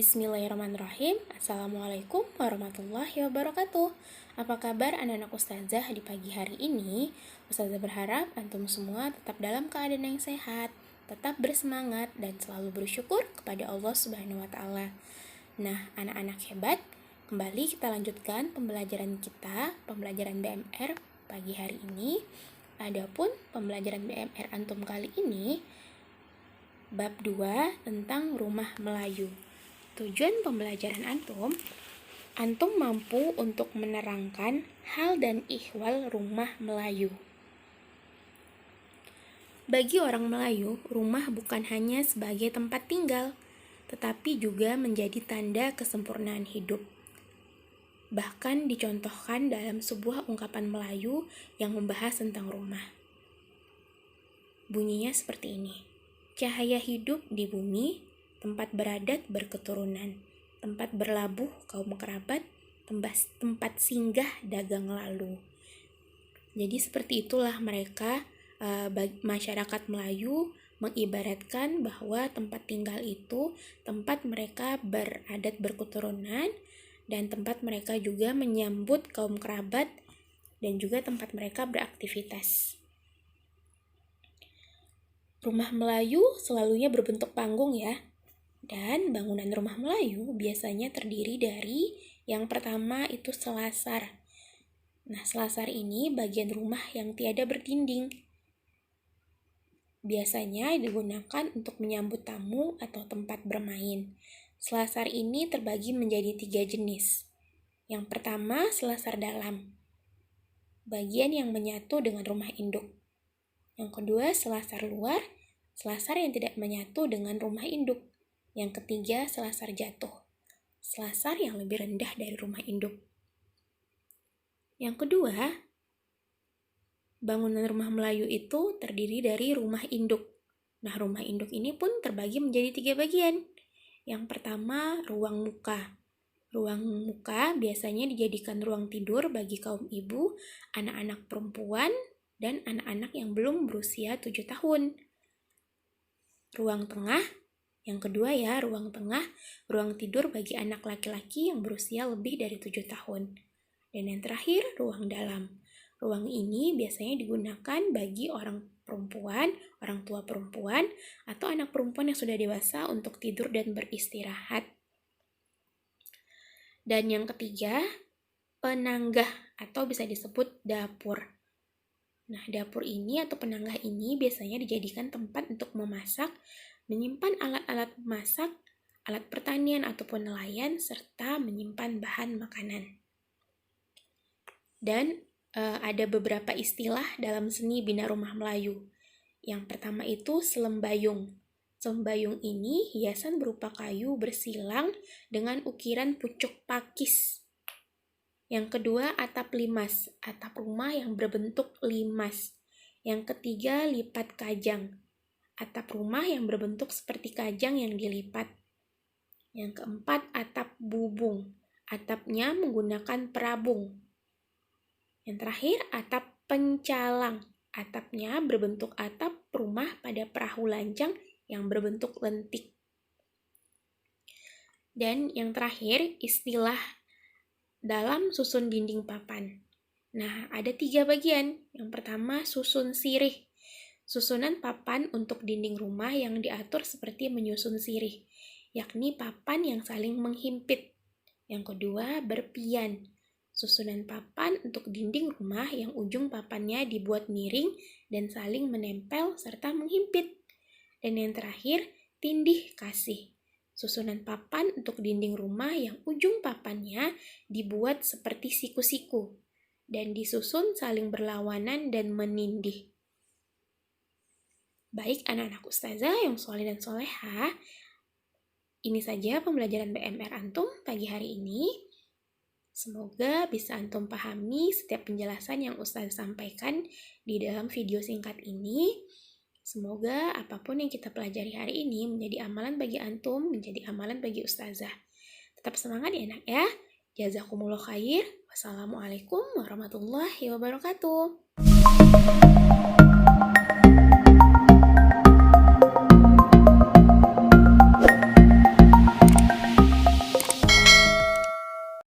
Bismillahirrahmanirrahim. Assalamualaikum warahmatullahi wabarakatuh. Apa kabar anak-anak ustazah di pagi hari ini? Ustazah berharap antum semua tetap dalam keadaan yang sehat, tetap bersemangat dan selalu bersyukur kepada Allah Subhanahu wa taala. Nah, anak-anak hebat, kembali kita lanjutkan pembelajaran kita, pembelajaran BMR pagi hari ini. Adapun pembelajaran BMR antum kali ini bab 2 tentang rumah Melayu. Tujuan pembelajaran antum mampu untuk menerangkan hal dan ihwal rumah Melayu. Bagi orang Melayu, rumah bukan hanya sebagai tempat tinggal, tetapi juga menjadi tanda kesempurnaan hidup. Bahkan dicontohkan dalam sebuah ungkapan Melayu yang membahas tentang rumah. Bunyinya seperti ini. Cahaya hidup di bumi, tempat beradat berketurunan, tempat berlabuh kaum kerabat, tempat singgah dagang lalu. Jadi seperti itulah mereka, masyarakat Melayu mengibaratkan bahwa tempat tinggal itu tempat mereka beradat berketurunan dan tempat mereka juga menyambut kaum kerabat dan juga tempat mereka beraktivitas. Rumah Melayu selalunya berbentuk panggung ya. Dan bangunan rumah Melayu biasanya terdiri dari yang pertama itu selasar. Nah, selasar ini bagian rumah yang tiada berdinding. Biasanya digunakan untuk menyambut tamu atau tempat bermain. Selasar ini terbagi menjadi 3 jenis. Yang pertama, selasar dalam. Bagian yang menyatu dengan rumah induk. Yang kedua, selasar luar. Selasar yang tidak menyatu dengan rumah induk. Yang ketiga, selasar jatuh. Selasar yang lebih rendah dari rumah induk. Yang kedua, bangunan rumah Melayu itu terdiri dari rumah induk. Nah, rumah induk ini pun terbagi menjadi 3 bagian. Yang pertama, ruang muka. Ruang muka biasanya dijadikan ruang tidur bagi kaum ibu, anak-anak perempuan, dan anak-anak yang belum berusia 7 tahun. Ruang tengah. Yang kedua ya, ruang tengah, ruang tidur bagi anak laki-laki yang berusia lebih dari 7 tahun. Dan yang terakhir, ruang dalam. Ruang ini biasanya digunakan bagi orang perempuan, orang tua perempuan, atau anak perempuan yang sudah dewasa untuk tidur dan beristirahat. Dan yang ketiga, penanggah atau bisa disebut dapur. Nah, dapur ini atau penanggah ini biasanya dijadikan tempat untuk memasak, menyimpan alat-alat masak, alat pertanian ataupun nelayan, serta menyimpan bahan makanan. Dan ada beberapa istilah dalam seni bina rumah Melayu. Yang pertama itu selembayung. Selembayung ini hiasan berupa kayu bersilang dengan ukiran pucuk pakis. Yang kedua, atap limas, atap rumah yang berbentuk limas. Yang ketiga, lipat kajang, atap rumah yang berbentuk seperti kajang yang dilipat. Yang keempat, atap bubung, atapnya menggunakan perabung. Yang terakhir, atap pencalang, atapnya berbentuk atap rumah pada perahu lancang yang berbentuk lentik. Dan yang terakhir, istilah dalam susun dinding papan. Nah, ada 3 bagian. Yang pertama, susun sirih. Susunan papan untuk dinding rumah yang diatur seperti menyusun sirih, yakni papan yang saling menghimpit. Yang kedua, berpian. Susunan papan untuk dinding rumah yang ujung papannya dibuat miring dan saling menempel serta menghimpit. Dan yang terakhir, tindih kasih. Susunan papan untuk dinding rumah yang ujung papannya dibuat seperti siku-siku dan disusun saling berlawanan dan menindih. Baik anak-anak ustazah yang soleh dan soleha, ini saja pembelajaran BMR antum pagi hari ini. Semoga bisa antum pahami setiap penjelasan yang ustazah sampaikan di dalam video singkat ini. Semoga apapun yang kita pelajari hari ini menjadi amalan bagi antum, menjadi amalan bagi ustazah. Tetap semangat ya anak ya. Jazakumullah khair. Wassalamualaikum warahmatullahi wabarakatuh.